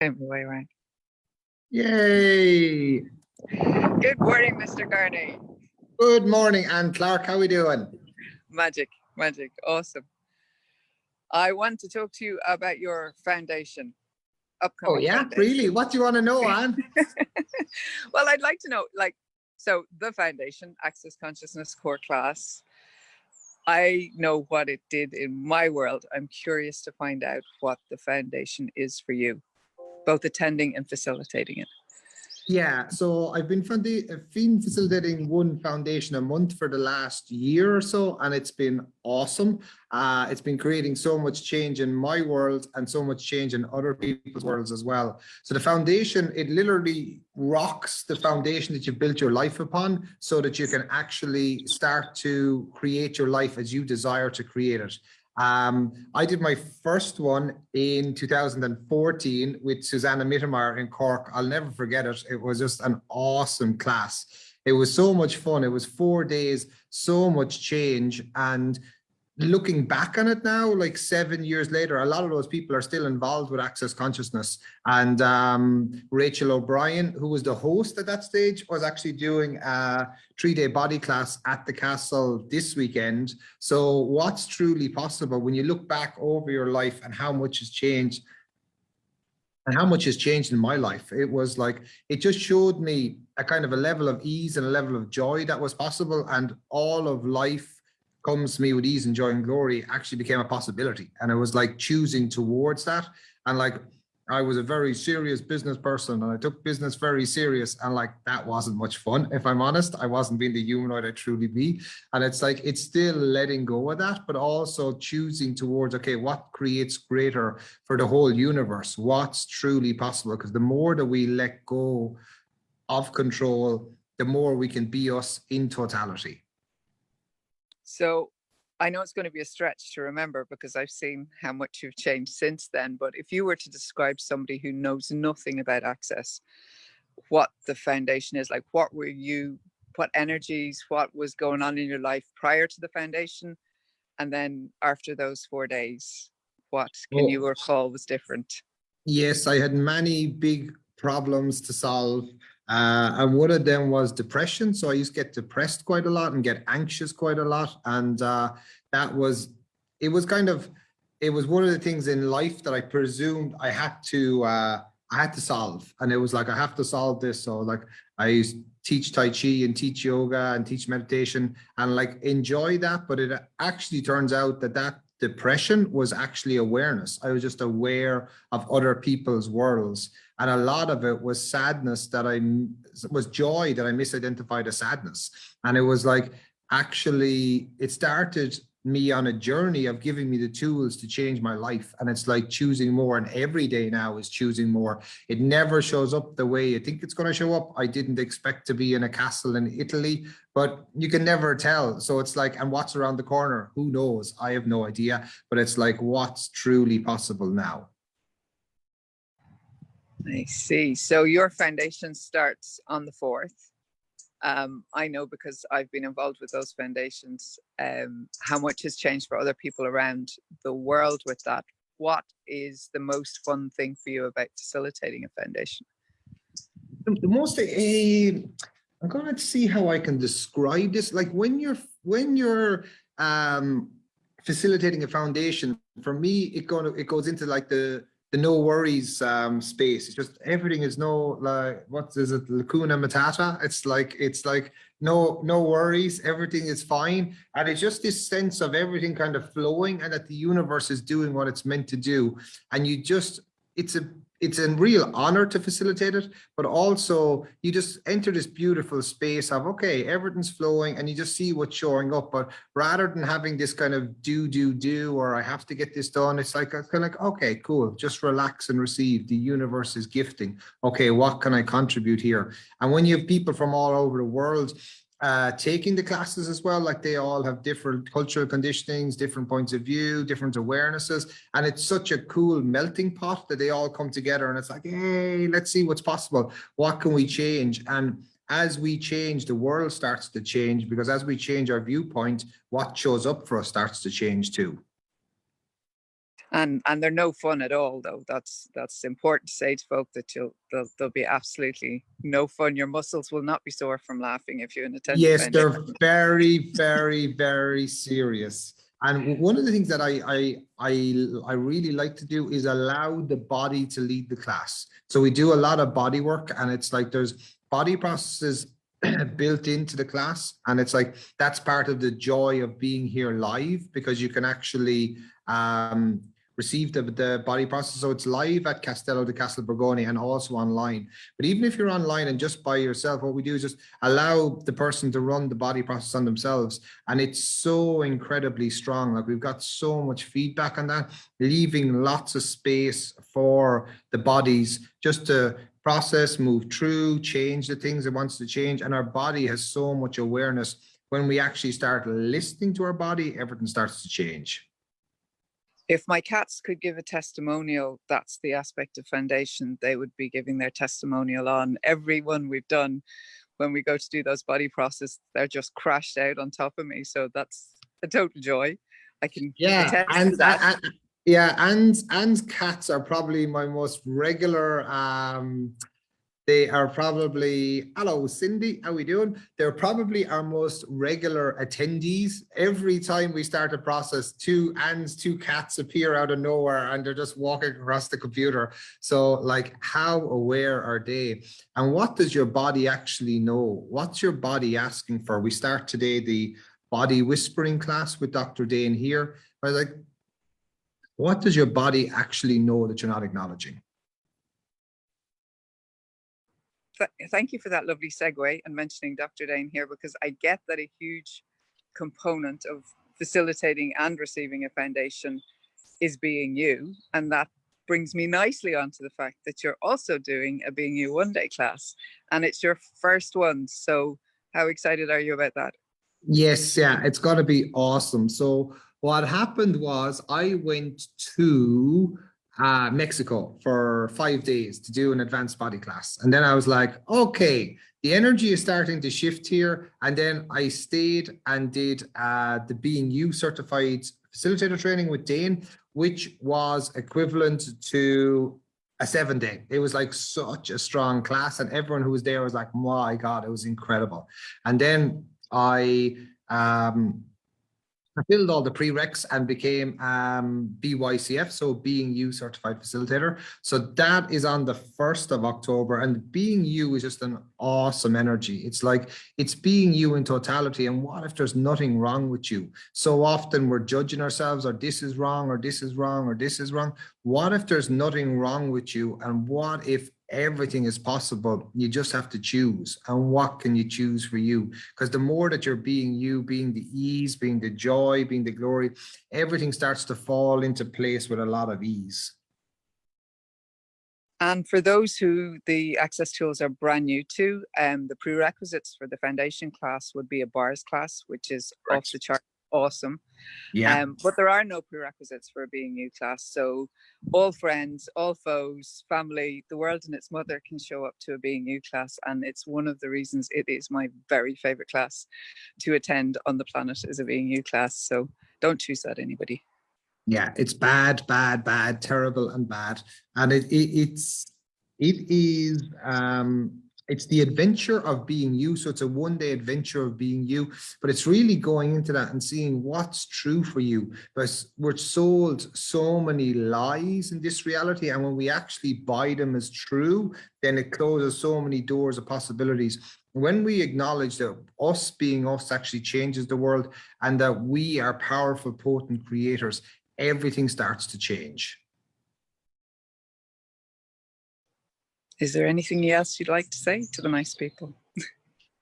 Same way around. Yay! Good morning, Mr. Carney. Good morning, Anne Clark. How are we doing? Magic, awesome. I want to talk to you about your foundation, upcoming. Oh yeah, foundation. really? What do you want to know, Anne? Well, I'd like to know, so the foundation, Access Consciousness Core Class. I know what it did in my world. I'm curious to find out what the foundation is for you, both attending and facilitating it. Yeah, so I've been facilitating one foundation a month for the last year or so, and it's been awesome. It's been creating so much change in my world and so much change in other people's worlds as well. So the foundation, it literally rocks the foundation that you've built your life upon so that you can actually start to create your life as you desire to create it. I did my first one in 2014 with Susanna Mittermeier in Cork. I'll never forget it. It was just an awesome class. It was so much fun. It was 4 days, so much change. And looking back on it now, like 7 years later, a lot of those people are still involved with Access Consciousness. And Rachel O'Brien, who was the host at that stage, was actually doing a 3-day body class at the castle this weekend. So what's truly possible when you look back over your life and how much has changed? And how much has changed in my life? It was like, it just showed me a kind of a level of ease and a level of joy that was possible. And all of life comes to me with ease and joy and glory actually became a possibility. And it was like choosing towards that. And like, I was a very serious business person and I took business very serious, and like that wasn't much fun, if I'm honest. I wasn't being the humanoid I truly be. And it's like, it's still letting go of that, but also choosing towards, okay, what creates greater for the whole universe? What's truly possible? Because the more that we let go of control, the more we can be us in totality. So I know it's going to be a stretch to remember because I've seen how much you've changed since then. But if you were to describe somebody who knows nothing about Access, what the foundation is, like what energies, what was going on in your life prior to the foundation, and then after those 4 days, what can you recall was different? Yes, I had many big problems to solve. And one of them was depression. So I used to get depressed quite a lot and get anxious quite a lot. And it was one of the things in life that I presumed I had to solve. And it was like, I have to solve this. So like I used to teach Tai Chi and teach yoga and teach meditation and like enjoy that. But it actually turns out that depression was actually awareness. I was just aware of other people's worlds. And a lot of it was sadness was joy that I misidentified as sadness. And it was like, actually, it started me on a journey of giving me the tools to change my life. And it's like choosing more, and every day now is choosing more. It never shows up the way you think it's going to show up. I didn't expect to be in a castle in Italy, but you can never tell. So it's like, and what's around the corner? Who knows? I have no idea, but it's like, what's truly possible now? I see. So your foundation starts on the 4th. I know because I've been involved with those foundations, how much has changed for other people around the world with that. What is the most fun thing for you about facilitating a foundation? The most, I'm going to see how I can describe this. Like when you're facilitating a foundation, for me, it goes into like the no worries space. It's just everything is no, like, what is it, Lacuna Matata? It's like no worries, everything is fine. And it's just this sense of everything kind of flowing and that the universe is doing what it's meant to do. And it's a real honor to facilitate it, but also you just enter this beautiful space of, okay, everything's flowing and you just see what's showing up. But rather than having this kind of do, or I have to get this done, it's like, kind of like, okay, cool, just relax and receive. The universe is gifting. Okay, what can I contribute here? And when you have people from all over the world taking the classes as well, like they all have different cultural conditionings, different points of view, different awarenesses, and it's such a cool melting pot that they all come together and it's like, hey, let's see what's possible. What can we change? And as we change, the world starts to change, because as we change our viewpoint, what shows up for us starts to change too. And they're no fun at all, though. That's important to say to folk, that they'll be absolutely no fun. Your muscles will not be sore from laughing if you attend a Yes, foundation. they're very, very, very serious. And one of the things that I really like to do is allow the body to lead the class. So we do a lot of body work, and it's like there's body processes built into the class, and it's like that's part of the joy of being here live, because you can actually receive the body process. So it's live at Castello di Castelborgone and also online. But even if you're online and just by yourself, what we do is just allow the person to run the body process on themselves. And it's so incredibly strong. Like, we've got so much feedback on that, leaving lots of space for the bodies just to process, move through, change the things it wants to change. And our body has so much awareness. When we actually start listening to our body, everything starts to change. If my cats could give a testimonial, that's the aspect of foundation they would be giving their testimonial on. Everyone we've done, when we go to do those body processes, they're just crashed out on top of me. So that's a total joy. I can attest to that. And cats are probably my most regular. They are probably, hello Cindy, how we doing? They're probably our most regular attendees. Every time we start a process, two cats appear out of nowhere and they're just walking across the computer. So, like, how aware are they? And what does your body actually know? What's your body asking for? We start today the body whispering class with Dr. Dane here. I was like, what does your body actually know that you're not acknowledging? Thank you for that lovely segue and mentioning Dr. Dane here, because I get that a huge component of facilitating and receiving a foundation is being you. And that brings me nicely onto the fact that you're also doing a Being You one day class, and it's your first one. So how excited are you about that? Yes, yeah, it's got to be awesome. So what happened was I went to Mexico for 5 days to do an advanced body class. And then I was like, okay, the energy is starting to shift here. And then I stayed and did the Being You certified facilitator training with Dane, which was equivalent to a 7 day. It was like such a strong class, and everyone who was there was like, my God, it was incredible. And then I filled all the prereqs and became BYCF, so Being You Certified Facilitator. So that is on the 1st of October. And Being You is just an awesome energy. It's like, it's being you in totality. And what if there's nothing wrong with you? So often we're judging ourselves, or this is wrong, or this is wrong, or this is wrong. What if there's nothing wrong with you? And what if everything is possible? You just have to choose. And what can you choose for you? Because the more that you're being you, being the ease, being the joy, being the glory, everything starts to fall into place with a lot of ease. And for those who the access tools are brand new to, the prerequisites for the foundation class would be a bars class, which is off the chart awesome. Yeah. But there are no prerequisites for a Being You class. So all friends, all foes, family, the world and its mother can show up to a Being You class. And it's one of the reasons it is my very favorite class to attend on the planet, is a Being You class. So don't choose that, anybody. Yeah, it's bad, bad, bad, terrible and bad. And it is it's the adventure of being you. So it's a 1 day adventure of being you, but it's really going into that and seeing what's true for you. Because we're sold so many lies in this reality. And when we actually buy them as true, then it closes so many doors of possibilities. When we acknowledge that us being us actually changes the world, and that we are powerful, potent creators, everything starts to change. Is there anything else you'd like to say to the nice people?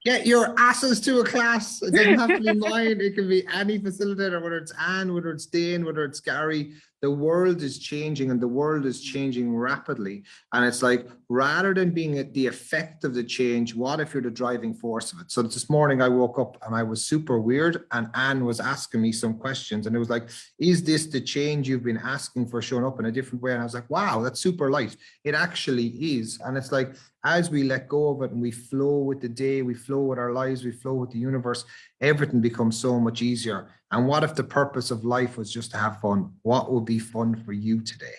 Get your asses to a class. It doesn't have to be mine. It can be any facilitator, whether it's Anne, whether it's Dane, whether it's Gary. The world is changing, and the world is changing rapidly. And it's like, rather than being at the effect of the change, what if you're the driving force of it? So this morning I woke up and I was super weird, and Anne was asking me some questions, and it was like, is this the change you've been asking for showing up in a different way? And I was like, wow, that's super light. It actually is. And it's like, as we let go of it and we flow with the day, we flow with our lives, we flow with the universe, everything becomes so much easier. And what if the purpose of life was just to have fun? What would be fun for you today?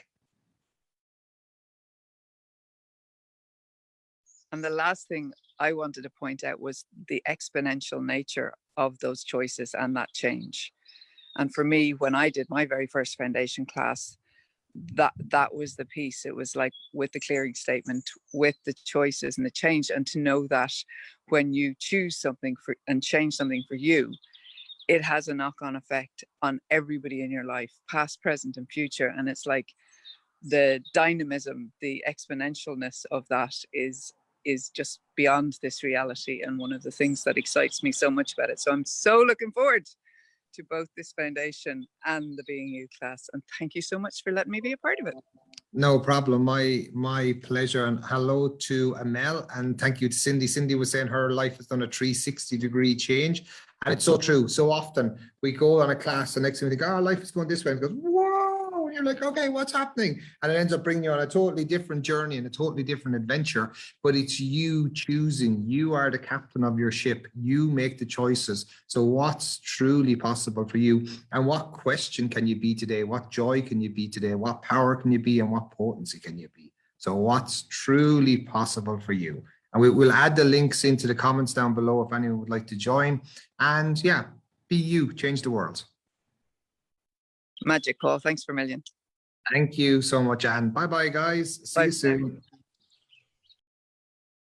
And the last thing I wanted to point out was the exponential nature of those choices and that change. And for me, when I did my very first foundation class, that was the piece. It was like with the clearing statement, with the choices and the change, and to know that when you choose something for and change something for you, it has a knock-on effect on everybody in your life, past, present, and future. And it's like the dynamism, the exponentialness of that is just beyond this reality, and one of the things that excites me so much about it. So I'm so looking forward to both this foundation and the Being You class. And thank you so much for letting me be a part of it. No problem. My pleasure. And hello to Amel. And thank you to Cindy. Cindy was saying her life has done a 360-degree change. And it's so true. So often we go on a class, and next thing we think, oh, life is going this way. And it goes, whoa. And you're like, okay, what's happening? And it ends up bringing you on a totally different journey and a totally different adventure. But it's you choosing. You are the captain of your ship. You make the choices. So what's truly possible for you? And what question can you be today? What joy can you be today? What power can you be? And what potency can you be? So what's truly possible for you? And we'll add the links into the comments down below if anyone would like to join. And yeah, be you, change the world. Magic, Paul. Thanks for a million. Thank you so much, Anne. Bye-bye, guys. See Bye you now. soon.